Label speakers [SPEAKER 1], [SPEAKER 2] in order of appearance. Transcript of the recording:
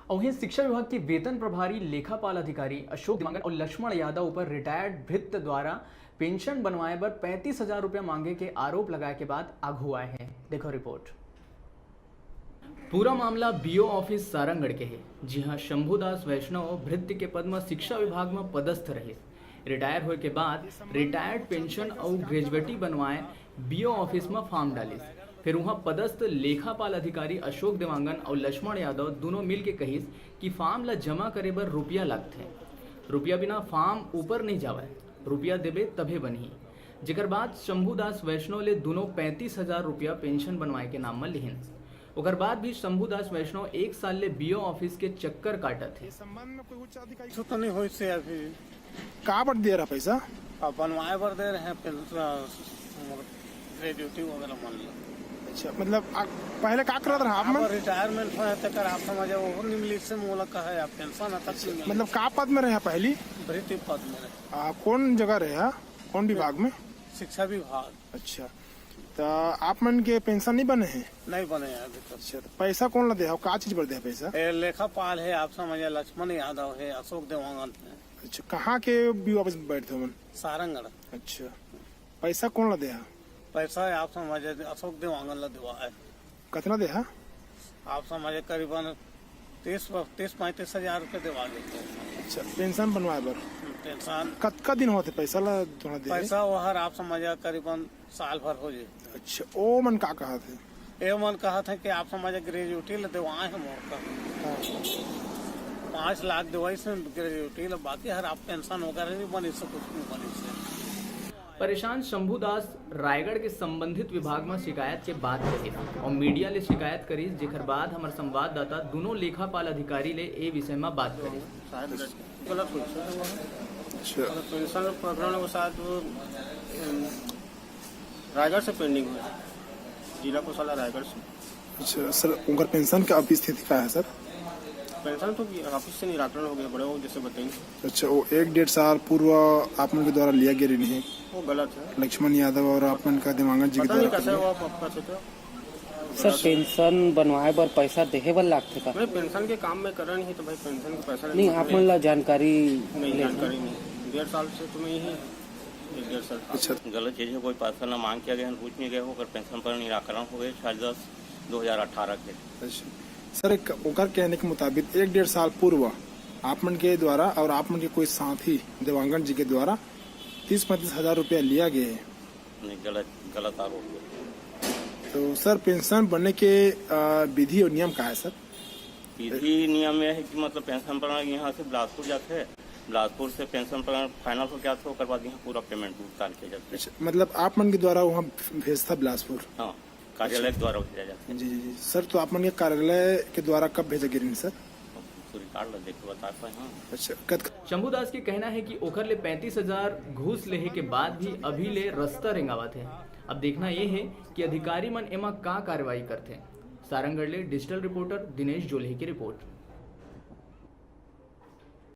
[SPEAKER 1] और वहीं शिक्षा विभाग के वेतन प्रभारी लेखापाल अधिकारी अशोक दिवांगन और लक्ष्मण यादव ऊपर रिटायर्ड भृत्य द्वारा पेंशन बनवाए पर 35,000 रुपया मांगे के आरोप लगाए के बाद आगू आए हैं। देखो रिपोर्ट। पूरा मामला बीओ ऑफिस सारंगढ़ के है। जी हां, शंभुदास वैष्णव भृत्य के पद में शिक्षा विभाग में पदस्थ रहे। रिटायर होए के बाद रिटायर्ड पेंशन और ग्रेजुएटी बनवाए बीओ ऑफिस में फॉर्म डाली। फिर वहाँ पदस्थ लेखापाल अधिकारी अशोक देवांगन और लक्ष्मण यादव दोनों मिल के कहिस कि फॉर्म ला जमा करे बर रुपया लगते। रुपया बिना फॉर्म ऊपर नहीं जावे, रुपया देबे तभे बनी। जेकर बाद शंभुदास वैष्णव ले दोनों 35,000 रुपया पेंशन बनवाए के नाम में लिहिन। ओकर बाद भी शंभुदास वैष्णव 1 साल ले बीओ ऑफिस के चक्कर काटत है।
[SPEAKER 2] तो नहीं हो से अभी
[SPEAKER 3] कहाँ पर दे रहा पैसा?
[SPEAKER 2] बनवाए पर दे रहे हैं ग्रेजुएटी वगैरह मान लो।
[SPEAKER 3] अच्छा, मतलब पहले क्या कर रहा
[SPEAKER 2] आप रिटायरमेंट है तक आप समझे वो निम्नलिखित से मूलक है आप पेंशन तक
[SPEAKER 3] मतलब का पद में रहे पहली?
[SPEAKER 2] भृत्य पद में रहे।
[SPEAKER 3] कौन जगह रहे? कौन विभाग में?
[SPEAKER 2] शिक्षा विभाग।
[SPEAKER 3] अच्छा, तो आप मन के पेंशन नहीं बने हैं?
[SPEAKER 2] नहीं बने हैं अभी तक।
[SPEAKER 3] अच्छा, तो पैसा कौन ला दे? का चीज पर दे पैसा?
[SPEAKER 2] लेखापाल है आप समझे, लक्ष्मण यादव है, अशोक देवांगन है।
[SPEAKER 3] अच्छा, कहाँ के बीओ ऑफिस में बैठते हो मन?
[SPEAKER 2] सारंगढ़।
[SPEAKER 3] अच्छा, पैसा कौन ला दे?
[SPEAKER 2] पैसा आप समझे अशोक देवांगन ला दिवा है।
[SPEAKER 3] कितना दे?
[SPEAKER 2] आप समझे करीबन 30-35 हजार रुपये दिवा देते हैं।
[SPEAKER 3] अच्छा, पेंशन बनवाए बर?
[SPEAKER 2] पेंशन
[SPEAKER 3] कतका दिन होते पैसा ला दोनों दे?
[SPEAKER 2] पैसा वहर आप समझे करीबन साल भर हो जाए।
[SPEAKER 3] अच्छा, ओ मन का कहा थे?
[SPEAKER 2] ए मन कहा था कि आप समझे ग्रेजुएटी ला दिवाए है मोर का 5 लाख दिवाई से ग्रेजुएटी ला, बाकी हर आप पेंशन वगैरह नहीं बनी से कुछ नहीं बनी से।
[SPEAKER 1] परेशान शंभुदास रायगढ़ के संबंधित विभाग में शिकायत के बाद कही और मीडिया ले शिकायत करी। जेकर बाद हमार संवाददाता दोनों लेखापाल अधिकारी ले ए विषय में बात करी।
[SPEAKER 2] गलत पेंशन प्रकरण के साथ रायगढ़ से पेंडिंग हुआ, जिला कोषाला रायगढ़ से।
[SPEAKER 3] अच्छा सर, उनका पेंशन का अभी स्थिति क्या है सर?
[SPEAKER 2] पेंशन तो ऑफिस से निराकरण हो गया, बड़े हो जैसे बताएंगे।
[SPEAKER 3] अच्छा, वो 1-1.5 साल पूर्व आप मन के द्वारा लिया गया नहीं?
[SPEAKER 2] वो गलत है।
[SPEAKER 3] लक्ष्मण यादव और आप मन का दिवांगन जी के द्वारा
[SPEAKER 4] सर पेंशन बनवाए बर पैसा देहे बर लागथे का?
[SPEAKER 2] नहीं, पेंशन के काम में करना नहीं है तो भाई पेंशन का पैसा
[SPEAKER 4] नहीं, आप मन ला जानकारी
[SPEAKER 2] नहीं, जानकारी नहीं। 1.5 साल से तुम्हें ही 1.5 साल।
[SPEAKER 3] अच्छा,
[SPEAKER 5] गलत चीज है, कोई पैसा ना मांग किया गया, पूछ नहीं गया होकर पेंशन पर निराकरण हो गए 6/10/2018 के।
[SPEAKER 3] अच्छा सर, उनका कहने के मुताबिक 1-1.5 साल पूर्व आप मन के द्वारा और आप मन के कोई साथी देवांगन जी के द्वारा 30-35 हजार रुपया लिया गया है।
[SPEAKER 5] नहीं, गलत आरोप है।
[SPEAKER 3] तो सर पेंशन बनने के विधि और नियम का है सर?
[SPEAKER 5] विधि नियम यह है कि मतलब पेंशन पर यहाँ से बिलासपुर जाते हैं, बिलासपुर से पेंशन पर फाइनल हो गया था, उसके बाद यहाँ पूरा पेमेंट भुगतान किया जाता है।
[SPEAKER 3] मतलब आप मन के द्वारा वहाँ भेजता बिलासपुर?
[SPEAKER 5] हाँ, कार्यालय के द्वारा भेजा जाता है।
[SPEAKER 3] जी जी जी सर, तो आप मन के कार्यालय के द्वारा कब भेजा गिरी सर?
[SPEAKER 5] रिकॉर्ड देख के बता पाए। हाँ।
[SPEAKER 3] अच्छा,
[SPEAKER 1] शंभुदास के कहना है कि ओखर ले 35,000 घूस लेहे के बाद भी अभी ले रास्ता रेंगावत है। अब देखना यह है कि अधिकारी मन एमा का कार्रवाई करते हैं। सारंगढ़ ले डिजिटल रिपोर्टर दिनेश जोल्हे की रिपोर्ट।